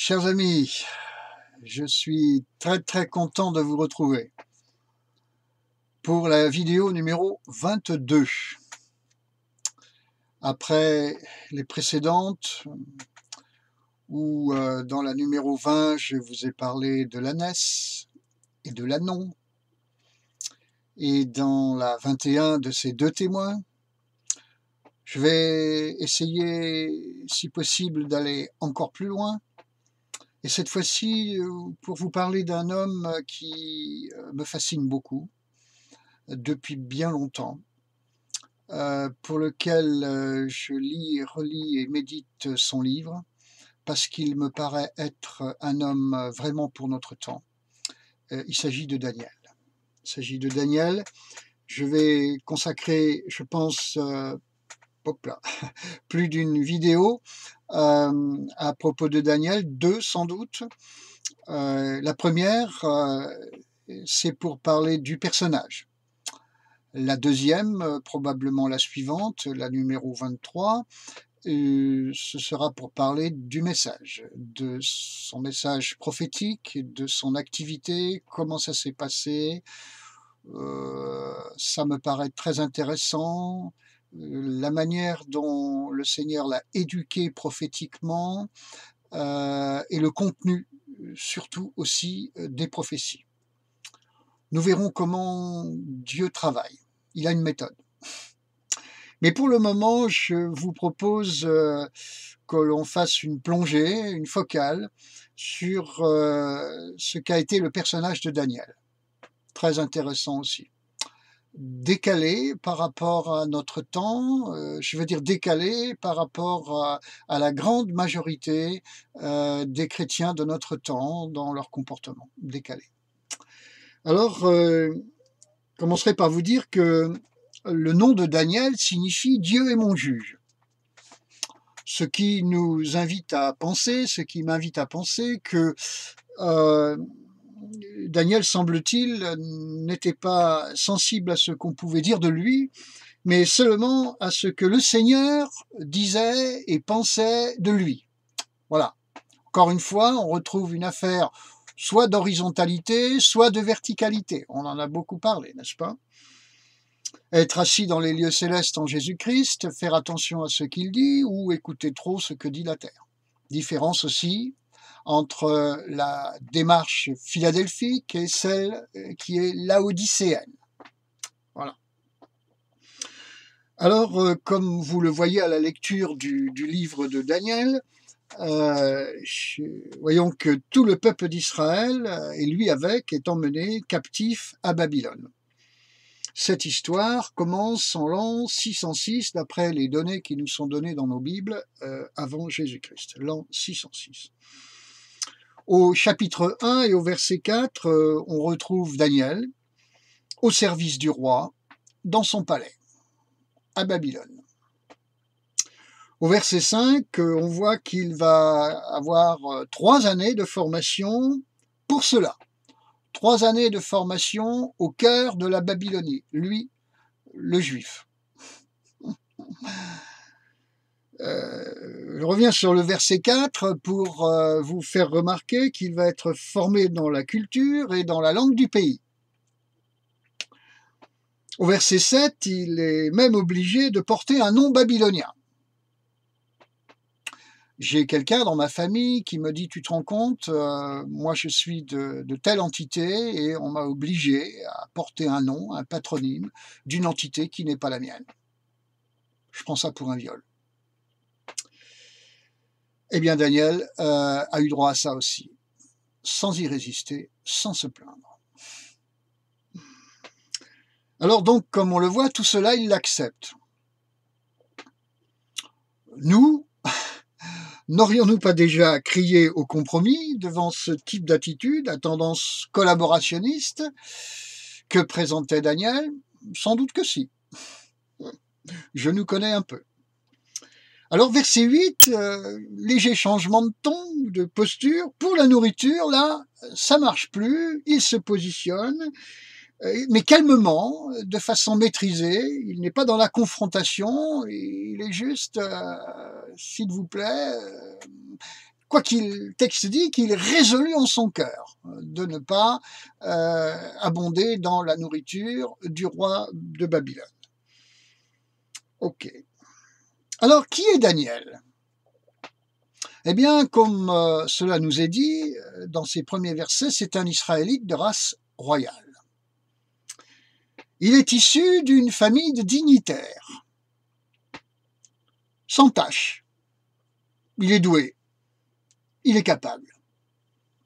Chers amis, je suis très content de vous retrouver pour la vidéo numéro 22. Après les précédentes, où dans la numéro 20, je vous ai parlé de l'ânesse et de l'ânon, et dans la 21 de ces deux témoins, je vais essayer, si possible, d'aller encore plus loin. Et cette fois-ci, pour vous parler d'un homme qui me fascine beaucoup, depuis bien longtemps, pour lequel je lis, relis et médite son livre, parce qu'il me paraît être un homme vraiment pour notre temps. Il s'agit de Daniel. Il s'agit de Daniel. Je vais consacrer, je pense, plus d'une vidéo à propos de Daniel, deux sans doute. La première, c'est pour parler du personnage. La deuxième, probablement la suivante, la numéro 23, ce sera pour parler du message, de son message prophétique, de son activité, comment ça s'est passé. Ça me paraît très intéressant, la manière dont le Seigneur l'a éduqué prophétiquement, et le contenu, surtout aussi, des prophéties. Nous verrons comment Dieu travaille. Il a une méthode. Mais pour le moment, je vous propose que l'on fasse une plongée, une focale, sur ce qu'a été le personnage de Daniel. Très intéressant aussi. Décalé par rapport à notre temps, je veux dire décalé par rapport à la grande majorité des chrétiens de notre temps dans leur comportement, décalé. Alors, je commencerai par vous dire que le nom de Daniel signifie « Dieu est mon juge ». Ce qui nous invite à penser, ce qui m'invite à penser que Daniel, semble-t-il, n'était pas sensible à ce qu'on pouvait dire de lui, mais seulement à ce que le Seigneur disait et pensait de lui. Voilà. Encore une fois, on retrouve une affaire soit d'horizontalité, soit de verticalité. On en a beaucoup parlé, n'est-ce pas? Être assis dans les lieux célestes en Jésus-Christ, faire attention à ce qu'il dit ou écouter trop ce que dit la terre. Différence aussi entre la démarche philadelphique et celle qui est laodicéenne. Voilà. Alors, comme vous le voyez à la lecture du livre de Daniel, voyons que tout le peuple d'Israël, et lui avec, est emmené captif à Babylone. Cette histoire commence en l'an 606, d'après les données qui nous sont données dans nos Bibles avant Jésus-Christ, l'an 606. Au chapitre 1 et au verset 4, on retrouve Daniel au service du roi dans son palais, à Babylone. Au verset 5, on voit qu'il va avoir 3 années de formation pour cela. 3 années de formation au cœur de la Babylonie, lui, le juif. Je reviens sur le verset 4 pour vous faire remarquer qu'il va être formé dans la culture et dans la langue du pays. Au verset 7, il est même obligé de porter un nom babylonien. J'ai quelqu'un dans ma famille qui me dit « Tu te rends compte, moi je suis de telle entité et on m'a obligé à porter un nom, un patronyme d'une entité qui n'est pas la mienne. » Je prends ça pour un viol. Eh bien, Daniel a eu droit à ça aussi, sans y résister, sans se plaindre. Alors donc, comme on le voit, tout cela, il l'accepte. Nous, n'aurions-nous pas déjà crié au compromis devant ce type d'attitude à tendance collaborationniste que présentait Daniel? Sans doute que si. Je nous connais un peu. Alors, verset 8, léger changement de ton, de posture. Pour la nourriture, là, ça marche plus. Il se positionne, mais calmement, de façon maîtrisée. Il n'est pas dans la confrontation. Il est juste, s'il vous plaît, quoi qu'il, le texte dit qu'il résolut en son cœur de ne pas abonder dans la nourriture du roi de Babylone. Ok. Alors, qui est Daniel? Eh bien, comme cela nous est dit dans ces premiers versets, c'est un Israélite de race royale. Il est issu d'une famille de dignitaires, sans tâche. Il est doué, il est capable.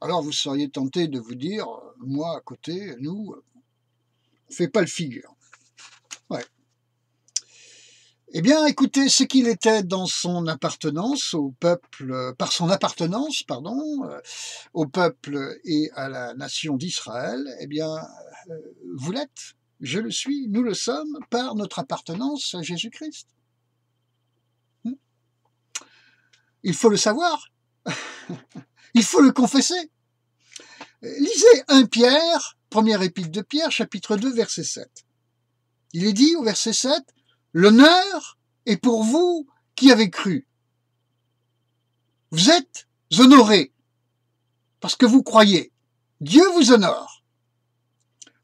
Alors vous seriez tenté de vous dire, moi à côté, nous, on ne fait pas le figure. Ouais. Eh bien, écoutez, ce qu'il était dans son appartenance au peuple, par son appartenance, au peuple et à la nation d'Israël, eh bien, vous l'êtes, je le suis, nous le sommes par notre appartenance à Jésus-Christ. Il faut le savoir, il faut le confesser. Lisez 1 Pierre, première épître de Pierre, chapitre 2, verset 7. Il est dit au verset 7, « L'honneur est pour vous qui avez cru. Vous êtes honorés parce que vous croyez. Dieu vous honore. »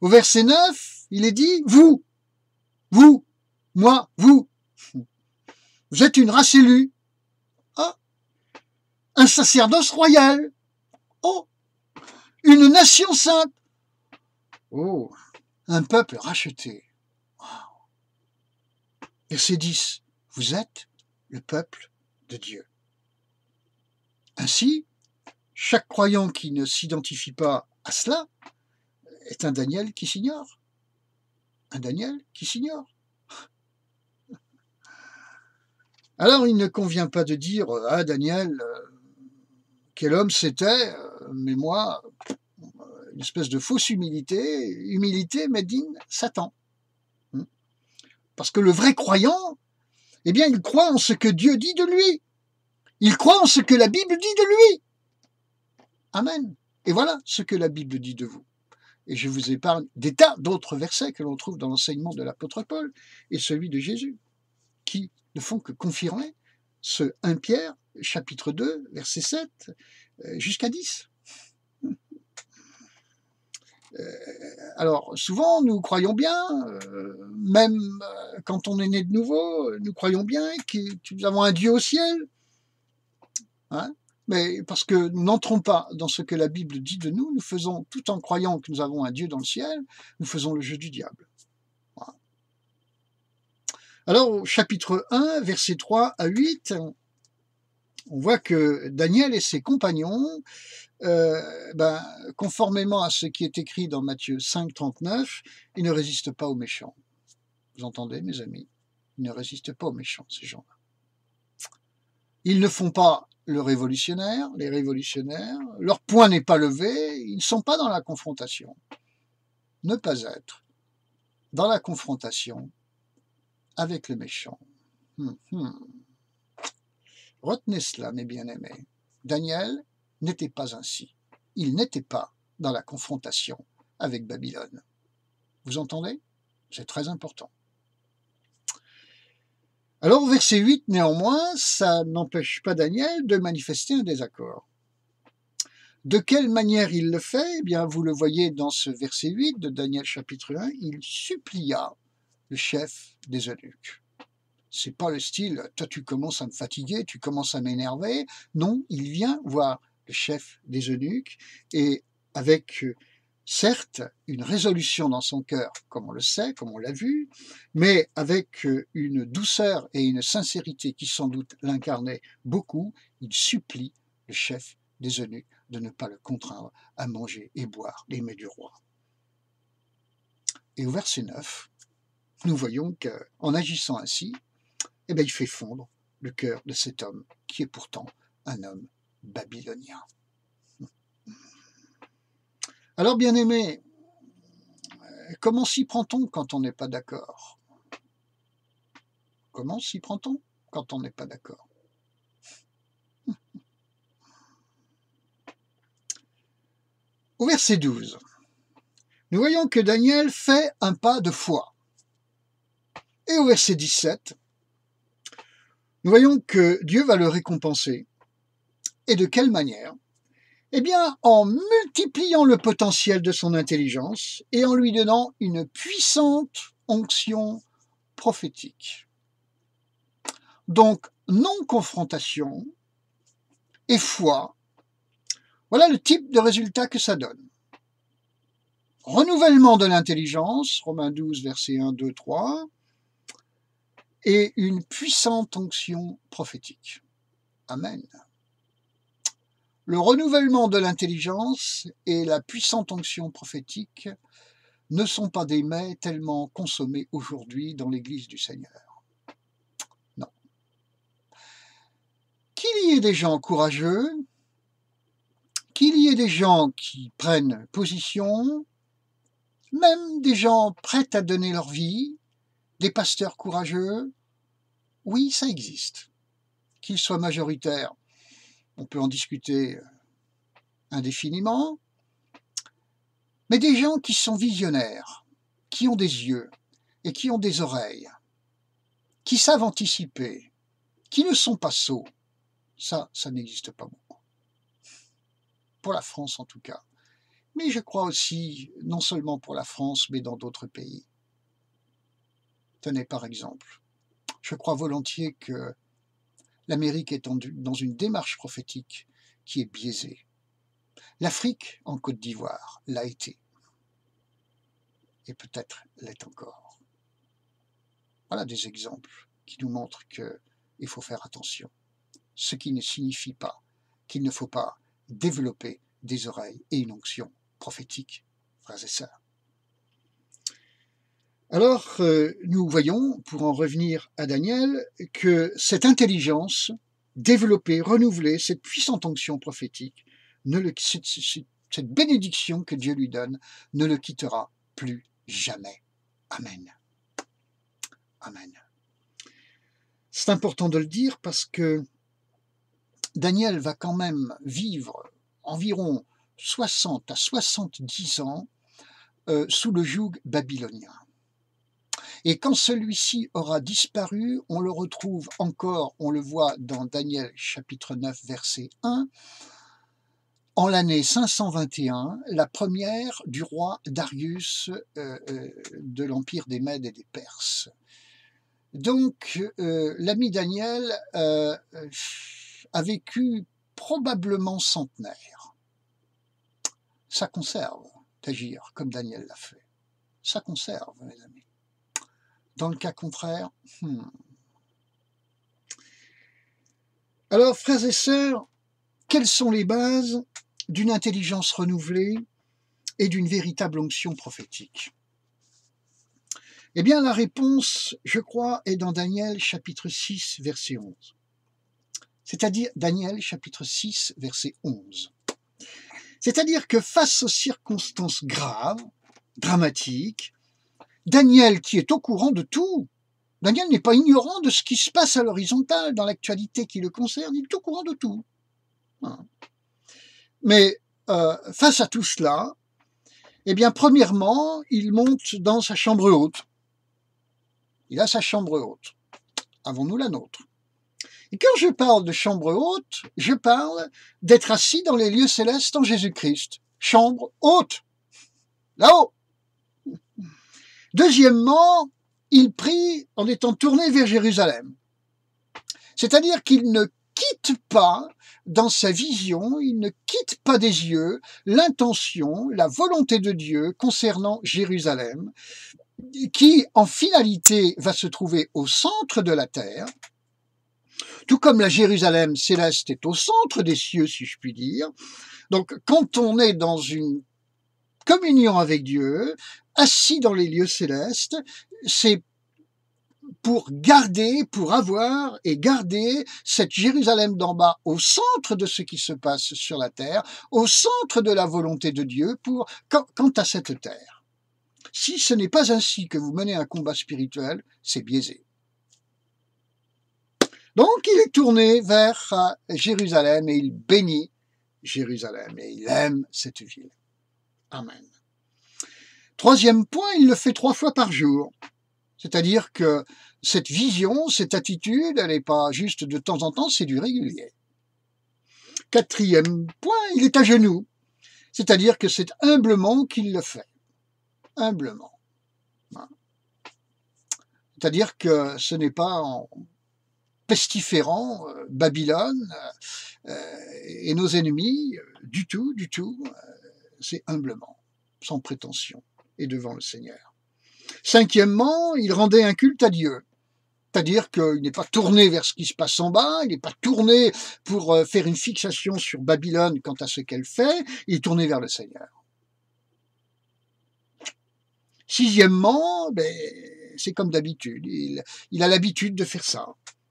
Au verset 9, il est dit, « Vous, moi, vous êtes une race élue. Ah, un sacerdoce royal. Oh, une nation sainte. Oh, un peuple racheté. » Verset 10, vous êtes le peuple de Dieu. Ainsi, chaque croyant qui ne s'identifie pas à cela est un Daniel qui s'ignore. Un Daniel qui s'ignore. Alors, il ne convient pas de dire « Ah, Daniel, quel homme c'était, mais moi, une espèce de fausse humilité made in Satan. » Parce que le vrai croyant, eh bien, il croit en ce que Dieu dit de lui. Il croit en ce que la Bible dit de lui. Amen. Et voilà ce que la Bible dit de vous. Et je vous épargne des tas d'autres versets que l'on trouve dans l'enseignement de l'apôtre Paul et celui de Jésus, qui ne font que confirmer ce 1 Pierre, chapitre 2, verset 7, jusqu'à 10. Alors, souvent, nous croyons bien, même quand on est né de nouveau, nous croyons bien que nous avons un Dieu au ciel. Hein, mais parce que nous n'entrons pas dans ce que la Bible dit de nous, nous faisons, tout en croyant que nous avons un Dieu dans le ciel, nous faisons le jeu du diable. Voilà. Alors, au chapitre 1, versets 3 à 8, on voit que Daniel et ses compagnons, conformément à ce qui est écrit dans Matthieu 5, 39, ils ne résistent pas aux méchants. Vous entendez, mes amis? Ils ne résistent pas aux méchants, ces gens-là. Ils ne font pas les révolutionnaires, leur poing n'est pas levé, ils ne sont pas dans la confrontation. Ne pas être dans la confrontation avec le méchant. Retenez cela, mes bien-aimés. Daniel n'était pas ainsi. Il n'était pas dans la confrontation avec Babylone. Vous entendez? C'est très important. Alors, au verset 8, néanmoins, ça n'empêche pas Daniel de manifester un désaccord. De quelle manière il le fait? Eh bien, vous le voyez dans ce verset 8 de Daniel chapitre 1, il supplia le chef des eunuques. C'est pas le style, toi tu commences à me fatiguer, tu commences à m'énerver. Non, il vient voir le chef des eunuques et avec certes une résolution dans son cœur, comme on le sait, comme on l'a vu, mais avec une douceur et une sincérité qui sans doute l'incarnaient beaucoup, il supplie le chef des eunuques de ne pas le contraindre à manger et boire les mets du roi. Et au verset 9, nous voyons qu'en agissant ainsi, eh bien, il fait fondre le cœur de cet homme qui est pourtant un homme babylonien. Alors, bien-aimés, comment s'y prend-on quand on n'est pas d'accord? Comment s'y prend-on quand on n'est pas d'accord? Au verset 12, nous voyons que Daniel fait un pas de foi. Et au verset 17, nous voyons que Dieu va le récompenser Et de quelle manière? Eh bien, en multipliant le potentiel de son intelligence et en lui donnant une puissante onction prophétique. Donc, non-confrontation et foi, voilà le type de résultat que ça donne. Renouvellement de l'intelligence, Romains 12, versets 1, 2, 3, et une puissante onction prophétique. Amen. Le renouvellement de l'intelligence et la puissante onction prophétique ne sont pas des mets tellement consommés aujourd'hui dans l'Église du Seigneur. Non. Qu'il y ait des gens courageux, qu'il y ait des gens qui prennent position, même des gens prêts à donner leur vie, des pasteurs courageux, oui, ça existe. Qu'ils soient majoritaires, on peut en discuter indéfiniment, mais des gens qui sont visionnaires, qui ont des yeux et qui ont des oreilles, qui savent anticiper, qui ne sont pas sots, ça n'existe pas beaucoup. Pour la France en tout cas. Mais je crois aussi, non seulement pour la France, mais dans d'autres pays. Tenez par exemple, je crois volontiers que l'Amérique est dans une démarche prophétique qui est biaisée. L'Afrique, en Côte d'Ivoire, l'a été. Et peut-être l'est encore. Voilà des exemples qui nous montrent qu'il faut faire attention. Ce qui ne signifie pas qu'il ne faut pas développer des oreilles et une onction prophétique, frères et sœurs. Alors, nous voyons, pour en revenir à Daniel, que cette intelligence développée, renouvelée, cette puissante onction prophétique, cette bénédiction que Dieu lui donne, ne le quittera plus jamais. Amen. Amen. C'est important de le dire parce que Daniel va quand même vivre environ 60 à 70 ans sous le joug babylonien. Et quand celui-ci aura disparu, on le retrouve encore, on le voit dans Daniel chapitre 9, verset 1, en l'année 521, la première du roi Darius de l'empire des Mèdes et des Perses. Donc, l'ami Daniel a vécu probablement centenaire. Ça conserve d'agir comme Daniel l'a fait. Ça conserve, mes amis. Dans le cas contraire, Alors, frères et sœurs, quelles sont les bases d'une intelligence renouvelée et d'une véritable onction prophétique? Eh bien, la réponse, je crois, est dans Daniel chapitre 6, verset 11. C'est-à-dire Daniel chapitre 6, verset 11. C'est-à-dire que face aux circonstances graves, dramatiques, Daniel, qui est au courant de tout, Daniel n'est pas ignorant de ce qui se passe à l'horizontale, dans l'actualité qui le concerne, il est au courant de tout. Mais face à tout cela, eh bien, premièrement, il monte dans sa chambre haute. Il a sa chambre haute. Avons-nous la nôtre? Et quand je parle de chambre haute, je parle d'être assis dans les lieux célestes en Jésus-Christ. Chambre haute. Là-haut. Deuxièmement, il prie en étant tourné vers Jérusalem. C'est-à-dire qu'il ne quitte pas dans sa vision, il ne quitte pas des yeux l'intention, la volonté de Dieu concernant Jérusalem, qui en finalité va se trouver au centre de la terre, tout comme la Jérusalem céleste est au centre des cieux, si je puis dire. Donc quand on est dans une communion avec Dieu, assis dans les lieux célestes, c'est pour avoir et garder cette Jérusalem d'en bas au centre de ce qui se passe sur la terre, au centre de la volonté de Dieu quant à cette terre. Si ce n'est pas ainsi que vous menez un combat spirituel, c'est biaisé. Donc il est tourné vers Jérusalem et il bénit Jérusalem et il aime cette ville. Amen. Troisième point, il le fait 3 fois par jour. C'est-à-dire que cette vision, cette attitude, elle n'est pas juste de temps en temps, c'est du régulier. Quatrième point, il est à genoux. C'est-à-dire que c'est humblement qu'il le fait. Humblement. C'est-à-dire que ce n'est pas en pestiférant Babylone et nos ennemis, du tout, c'est humblement, sans prétention, et devant le Seigneur. Cinquièmement, il rendait un culte à Dieu. C'est-à-dire qu'il n'est pas tourné vers ce qui se passe en bas, il n'est pas tourné pour faire une fixation sur Babylone quant à ce qu'elle fait, il est tourné vers le Seigneur. Sixièmement, c'est comme d'habitude, il a l'habitude de faire ça.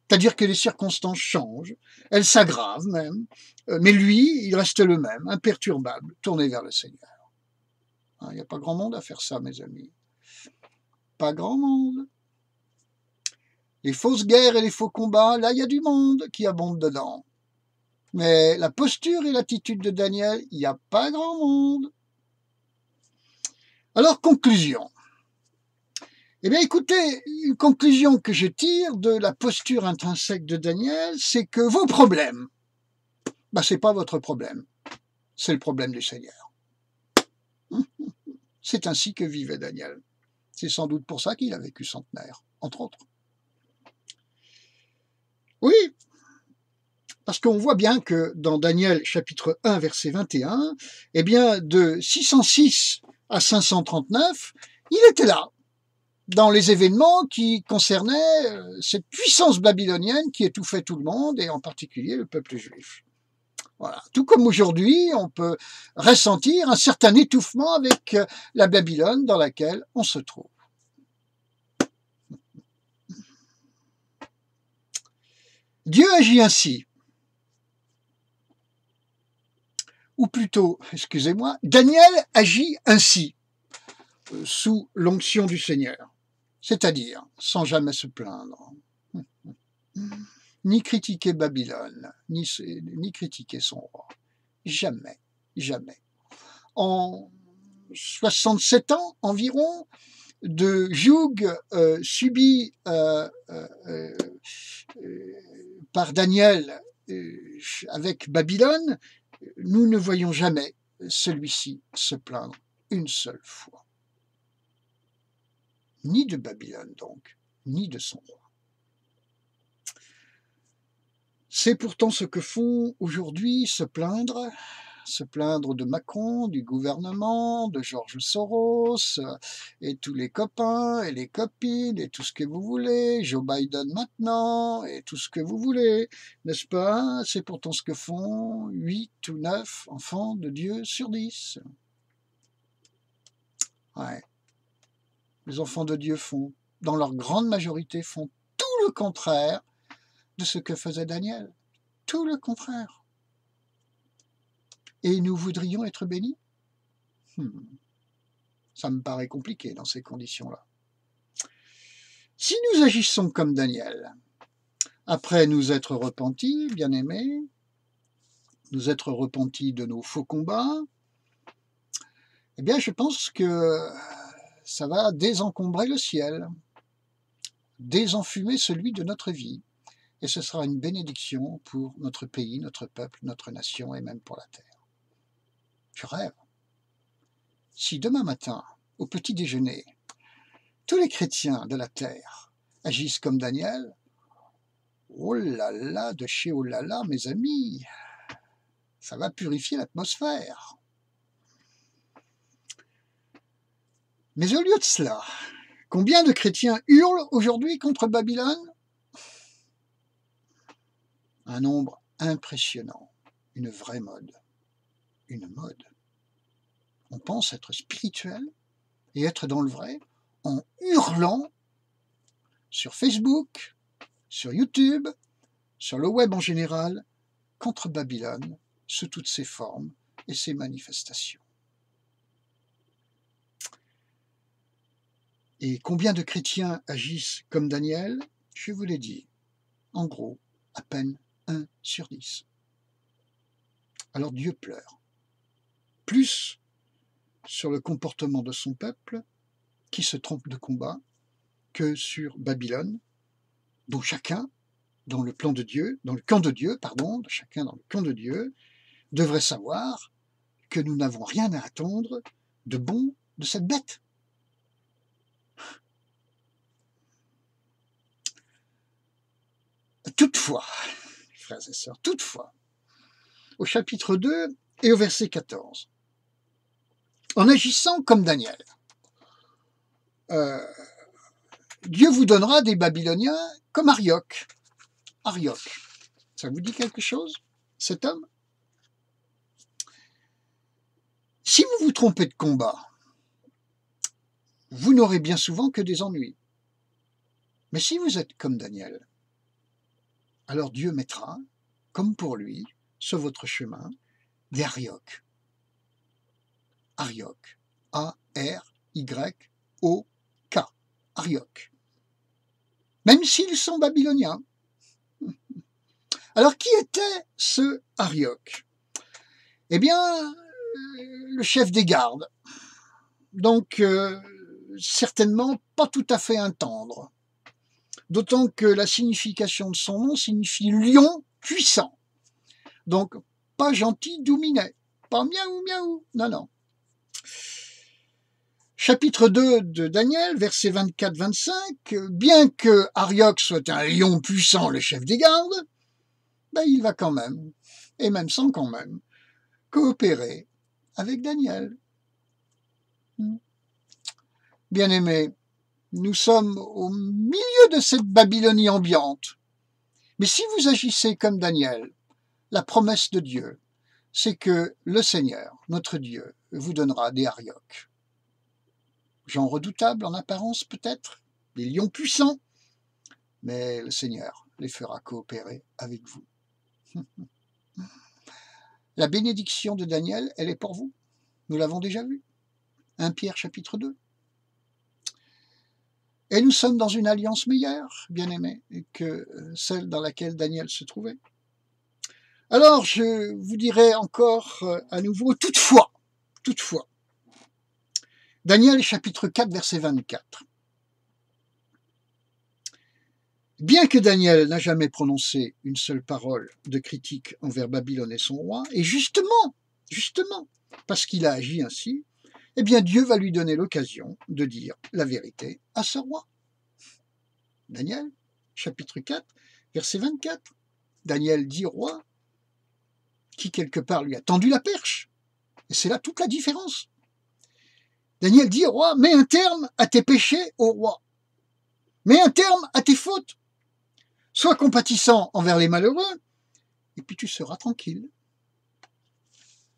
C'est-à-dire que les circonstances changent, elles s'aggravent même, mais lui, il reste le même, imperturbable, tourné vers le Seigneur. Il n'y a pas grand monde à faire ça, mes amis. Pas grand monde. Les fausses guerres et les faux combats, là, il y a du monde qui abonde dedans. Mais la posture et l'attitude de Daniel, il n'y a pas grand monde. Alors, conclusion. Eh bien, écoutez, une conclusion que je tire de la posture intrinsèque de Daniel, c'est que vos problèmes, ce n'est pas votre problème, c'est le problème du Seigneur. C'est ainsi que vivait Daniel. C'est sans doute pour ça qu'il a vécu centenaire, entre autres. Oui, parce qu'on voit bien que dans Daniel chapitre 1, verset 21, eh bien, de 606 à 539, il était là, dans les événements qui concernaient cette puissance babylonienne qui étouffait tout le monde, et en particulier le peuple juif. Voilà. Tout comme aujourd'hui, on peut ressentir un certain étouffement avec la Babylone dans laquelle on se trouve. Dieu agit ainsi. Ou plutôt, excusez-moi, Daniel agit ainsi, sous l'onction du Seigneur, c'est-à-dire sans jamais se plaindre, ni critiquer Babylone, ni critiquer son roi. Jamais, jamais. En 67 ans environ, de joug subi par Daniel avec Babylone, nous ne voyons jamais celui-ci se plaindre une seule fois. Ni de Babylone donc, ni de son roi. C'est pourtant ce que font aujourd'hui se plaindre de Macron, du gouvernement, de George Soros, et tous les copains et les copines, et tout ce que vous voulez, Joe Biden maintenant, et tout ce que vous voulez, n'est-ce pas? C'est pourtant ce que font 8 ou 9 enfants de Dieu sur 10. Ouais. Les enfants de Dieu dans leur grande majorité, font tout le contraire de ce que faisait Daniel. Tout le contraire. Et nous voudrions être bénis? Ça me paraît compliqué dans ces conditions-là. Si nous agissons comme Daniel, après nous être repentis, bien-aimés, nous être repentis de nos faux combats, eh bien je pense que ça va désencombrer le ciel, désenfumer celui de notre vie, et ce sera une bénédiction pour notre pays, notre peuple, notre nation et même pour la terre. Je rêve. Si demain matin, au petit déjeuner, tous les chrétiens de la terre agissent comme Daniel, oh là là, de chez oh là là, mes amis, ça va purifier l'atmosphère. Mais au lieu de cela, combien de chrétiens hurlent aujourd'hui contre Babylone? Un nombre impressionnant, une vraie mode, une mode. On pense être spirituel et être dans le vrai en hurlant sur Facebook, sur YouTube, sur le web en général, contre Babylone, sous toutes ses formes et ses manifestations. Et combien de chrétiens agissent comme Daniel? Je vous l'ai dit, en gros, à peine 1 sur 10. Alors Dieu pleure, plus sur le comportement de son peuple, qui se trompe de combat, que sur Babylone, dont chacun, dans le plan de Dieu, dans le camp de Dieu, chacun dans le camp de Dieu, devrait savoir que nous n'avons rien à attendre de bon de cette bête. Toutefois, frères et sœurs, toutefois, au chapitre 2 et au verset 14, en agissant comme Daniel, Dieu vous donnera des Babyloniens comme Arioch. Arioch, ça vous dit quelque chose, cet homme? Si vous vous trompez de combat, vous n'aurez bien souvent que des ennuis. Mais si vous êtes comme Daniel, alors Dieu mettra, comme pour lui, sur votre chemin, des Arioch. Arioch. A-R-Y-O-K. Arioch. Même s'ils sont babyloniens. Alors, qui était ce Arioch? Eh bien, le chef des gardes. Donc, certainement pas tout à fait un tendre. D'autant que la signification de son nom signifie lion puissant. Donc, pas gentil douminet. Pas miaou miaou. Non, non. Chapitre 2 de Daniel, versets 24-25, bien que Arioch soit un lion puissant, le chef des gardes, ben il va quand même, et même sans quand même, coopérer avec Daniel. Bien-aimés, nous sommes au milieu de cette Babylonie ambiante. Mais si vous agissez comme Daniel, la promesse de Dieu, c'est que le Seigneur, notre Dieu, vous donnera des Arioch. Gens redoutables en apparence peut-être, des lions puissants, mais le Seigneur les fera coopérer avec vous. La bénédiction de Daniel, elle est pour vous. Nous l'avons déjà vu. 1 Pierre chapitre 2. Et nous sommes dans une alliance meilleure, bien-aimés, que celle dans laquelle Daniel se trouvait. Alors, je vous dirai encore à nouveau, toutefois, Daniel chapitre 4, verset 24. Bien que Daniel n'a jamais prononcé une seule parole de critique envers Babylone et son roi, et justement, parce qu'il a agi ainsi, eh bien Dieu va lui donner l'occasion de dire la vérité à ce roi. Daniel, chapitre 4, verset 24. Daniel dit au roi, qui quelque part lui a tendu la perche, et c'est là toute la différence. Daniel dit au roi, mets un terme à tes péchés, ô roi. Mets un terme à tes fautes. Sois compatissant envers les malheureux, et puis tu seras tranquille.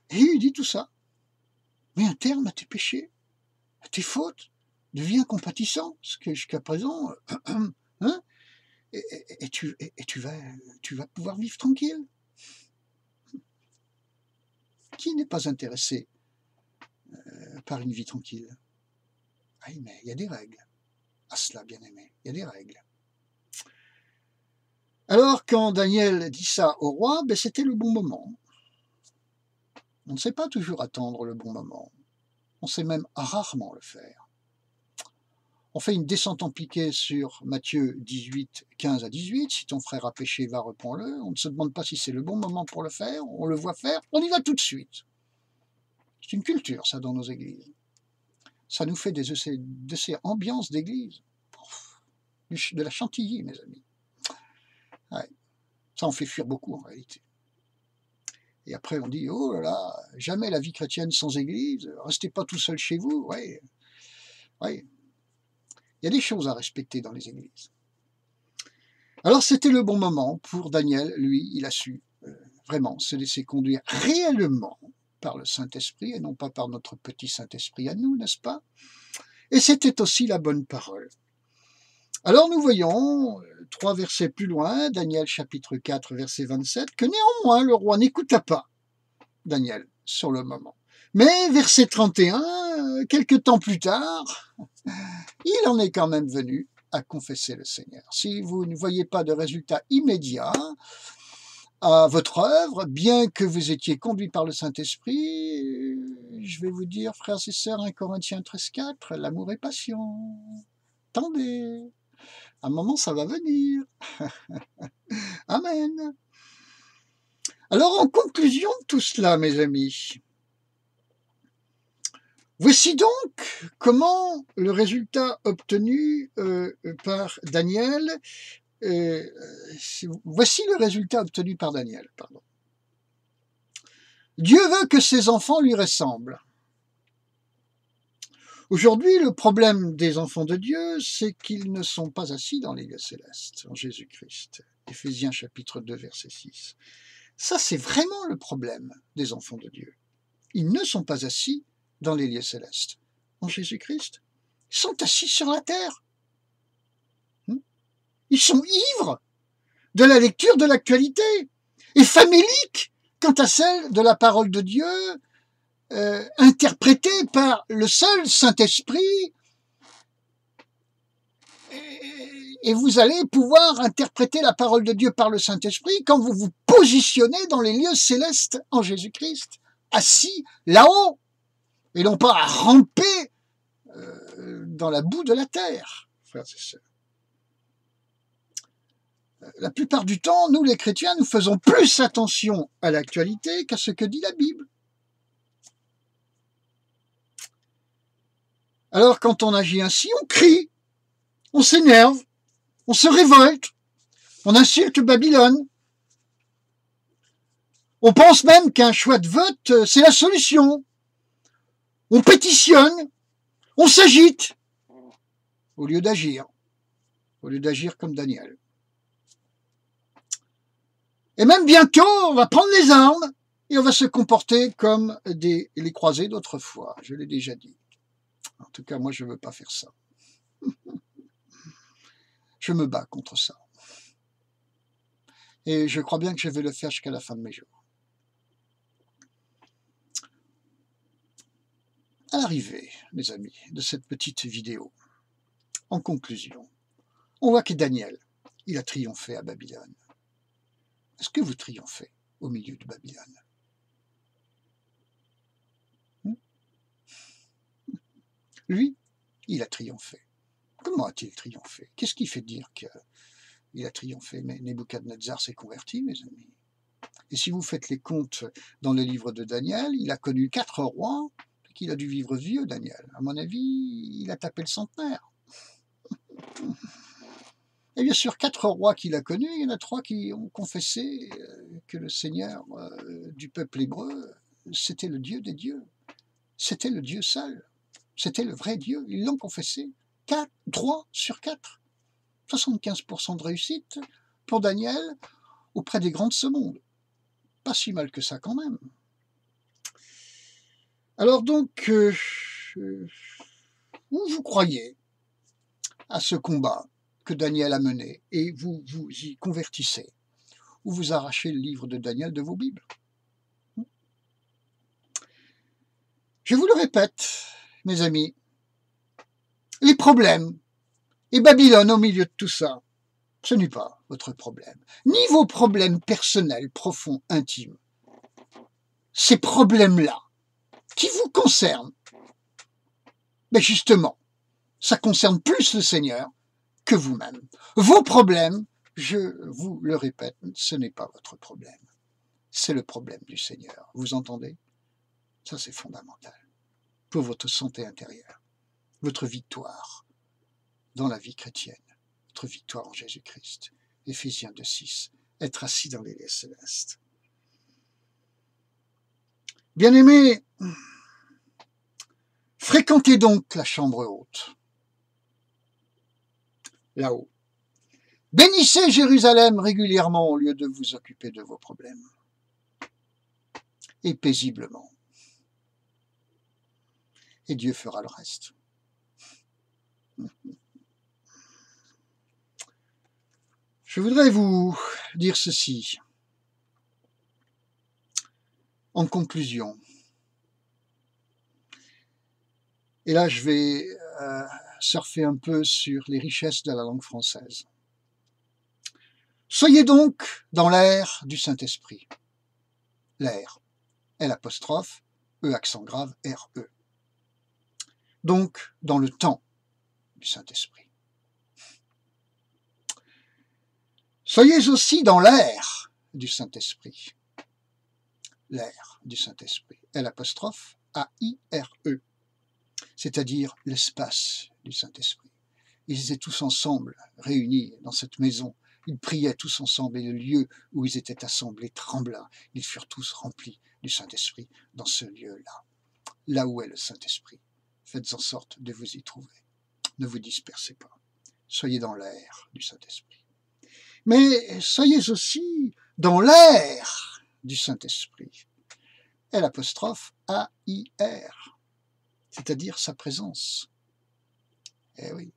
Et il dit tout ça. Mets un terme à tes péchés, à tes fautes. Deviens compatissant, ce que jusqu'à présent, hein, et tu vas pouvoir vivre tranquille. Qui n'est pas intéressé par une vie tranquille? Ah, mais il y a des règles. À cela, bien aimé, il y a des règles. Alors, quand Daniel dit ça au roi, ben, c'était le bon moment. On ne sait pas toujours attendre le bon moment. On sait même rarement le faire. On fait une descente en piqué sur Matthieu 18, 15 à 18. Si ton frère a péché, va, reprends-le. On ne se demande pas si c'est le bon moment pour le faire. On le voit faire. On y va tout de suite. C'est une culture, ça, dans nos églises. Ça nous fait de ces ambiances d'église. De la chantilly, mes amis. Ouais. Ça en fait fuir beaucoup, en réalité. Et après, on dit, oh là là, jamais la vie chrétienne sans église. Restez pas tout seul chez vous. Ouais. Ouais. Il y a des choses à respecter dans les églises. Alors, c'était le bon moment pour Daniel. Lui, il a su vraiment se laisser conduire réellement par le Saint-Esprit et non pas par notre petit Saint-Esprit à nous, n'est-ce pas? Et c'était aussi la bonne parole. Alors nous voyons, 3 versets plus loin, Daniel chapitre 4, verset 27, que néanmoins le roi n'écouta pas Daniel sur le moment. Mais verset 31, quelque temps plus tard, il en est quand même venu à confesser le Seigneur. Si vous ne voyez pas de résultat immédiat à votre œuvre, bien que vous étiez conduit par le Saint-Esprit, je vais vous dire, frères et sœurs, 1 Corinthiens 13, 4, l'amour est patient. Attendez, un moment ça va venir. Amen. Alors, en conclusion de tout cela, mes amis, voici donc comment le résultat obtenu par Daniel, voici le résultat obtenu par Daniel, pardon. Dieu veut que ses enfants lui ressemblent. Aujourd'hui, le problème des enfants de Dieu, c'est qu'ils ne sont pas assis dans les lieux célestes, en Jésus-Christ. Éphésiens chapitre 2, verset 6. Ça, c'est vraiment le problème des enfants de Dieu. Ils ne sont pas assis dans les lieux célestes, en Jésus-Christ. Ils sont assis sur la terre. Ils sont ivres de la lecture de l'actualité et faméliques quant à celle de la parole de Dieu, interprétée par le seul Saint-Esprit, et vous allez pouvoir interpréter la parole de Dieu par le Saint-Esprit quand vous vous positionnez dans les lieux célestes en Jésus-Christ, assis là-haut, et non pas à ramper dans la boue de la terre, frères et sœurs. La plupart du temps, nous les chrétiens, nous faisons plus attention à l'actualité qu'à ce que dit la Bible. Alors quand on agit ainsi, on crie, on s'énerve, on se révolte, on insulte Babylone. On pense même qu'un choix de vote, c'est la solution. On pétitionne, on s'agite, au lieu d'agir comme Daniel. Et même bientôt, on va prendre les armes et on va se comporter comme les croisés d'autrefois, je l'ai déjà dit. En tout cas, moi, je ne veux pas faire ça. Je me bats contre ça. Et je crois bien que je vais le faire jusqu'à la fin de mes jours. À l'arrivée, mes amis, de cette petite vidéo, en conclusion, on voit que Daniel, il a triomphé à Babylone. Est-ce que vous triomphez au milieu de Babylone? Lui, il a triomphé. Comment a-t-il triomphé? Qu'est-ce qui fait dire qu'il a triomphé? Mais Nebuchadnezzar s'est converti, mes amis. Et si vous faites les comptes dans le livre de Daniel, il a connu 4 rois, qu'il a dû vivre vieux, Daniel. À mon avis, il a tapé le centenaire. Et bien sûr, 4 rois qu'il a connus, il y en a 3 qui ont confessé que le Seigneur du peuple hébreu, c'était le Dieu des dieux. C'était le Dieu seul. C'était le vrai Dieu. Ils l'ont confessé. 3 sur 4. 75% de réussite pour Daniel auprès des grands de ce monde. Pas si mal que ça quand même. Alors donc, vous croyez à ce combat que Daniel a mené et vous vous y convertissez, ou vous arrachez le livre de Daniel de vos Bibles. Je vous le répète, mes amis, les problèmes et Babylone au milieu de tout ça, ce n'est pas votre problème, ni vos problèmes personnels, profonds, intimes. Ces problèmes-là, qui vous concernent, mais justement, ça concerne plus le Seigneur que vous-même. Vos problèmes, je vous le répète, ce n'est pas votre problème. C'est le problème du Seigneur. Vous entendez? Ça, c'est fondamental pour votre santé intérieure, votre victoire dans la vie chrétienne, votre victoire en Jésus-Christ. Éphésiens 2,6, être assis dans les lieux célestes. Bien-aimés, fréquentez donc la chambre haute, là-haut. Bénissez Jérusalem régulièrement au lieu de vous occuper de vos problèmes. Et paisiblement. Et Dieu fera le reste. Je voudrais vous dire ceci en conclusion. Et là, je vais surfer un peu sur les richesses de la langue française. Soyez donc dans l'ère du Saint-Esprit. L'ère, L', E accent grave, R-E. Donc, dans le temps du Saint-Esprit. Soyez aussi dans l'ère du Saint-Esprit. l'air du Saint-Esprit. L''AIRE, c'est-à-dire l'espace du Saint-Esprit. Ils étaient tous ensemble, réunis dans cette maison. Ils priaient tous ensemble et le lieu où ils étaient assemblés trembla. Ils furent tous remplis du Saint-Esprit dans ce lieu-là. Là où est le Saint-Esprit, faites en sorte de vous y trouver. Ne vous dispersez pas. Soyez dans l'air du Saint-Esprit. Mais soyez aussi dans l'air du Saint-Esprit. L''AIR, c'est-à-dire sa présence. Eh oui.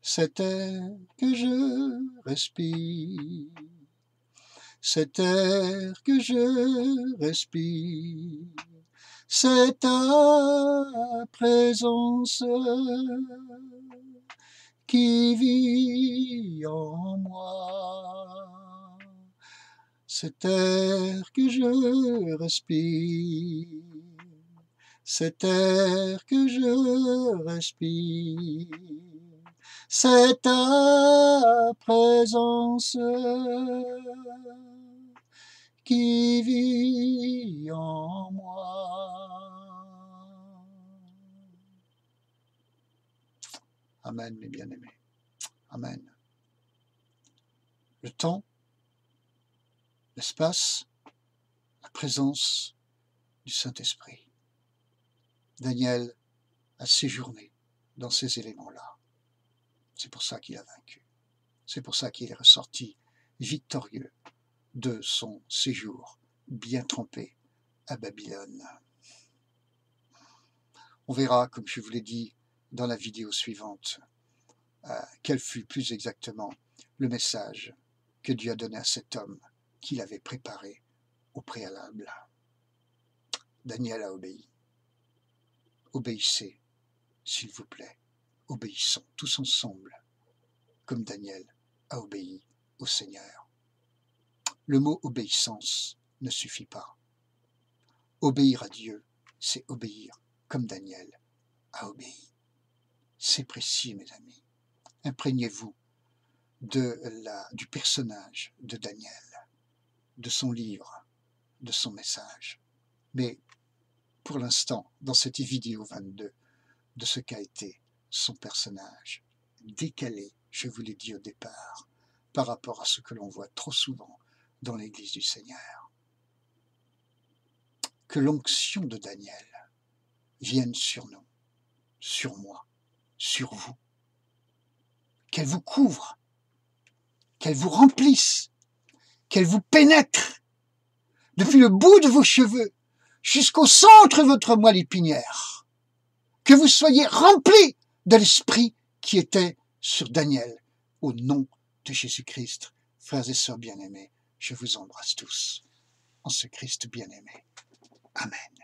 Cet air que je respire, cet air que je respire, c'est ta présence qui vit en moi. Cet air que je respire, cet air que je respire, c'est ta présence qui vit en moi. Amen, mes bien-aimés. Amen. Le temps, l'espace, la présence du Saint-Esprit. Daniel a séjourné dans ces éléments-là. C'est pour ça qu'il a vaincu. C'est pour ça qu'il est ressorti victorieux de son séjour bien trempé à Babylone. On verra, comme je vous l'ai dit dans la vidéo suivante, quel fut plus exactement le message que Dieu a donné à cet homme qu'il avait préparé au préalable. Daniel a obéi. Obéissez, s'il vous plaît. Obéissons tous ensemble, comme Daniel a obéi au Seigneur. Le mot obéissance ne suffit pas. Obéir à Dieu, c'est obéir comme Daniel a obéi. C'est précis, mes amis. Imprégnez-vous du personnage de Daniel, de son livre, de son message. Mais pour l'instant, dans cette vidéo 22, de ce qu'a été son personnage, décalé, je vous l'ai dit au départ, par rapport à ce que l'on voit trop souvent dans l'Église du Seigneur. Que l'onction de Daniel vienne sur nous, sur moi, sur vous. Qu'elle vous couvre, qu'elle vous remplisse, qu'elle vous pénètre depuis le bout de vos cheveux jusqu'au centre de votre moelle épinière. Que vous soyez remplis de l'esprit qui était sur Daniel. Au nom de Jésus-Christ, frères et sœurs bien-aimés, je vous embrasse tous en ce Christ bien-aimé. Amen.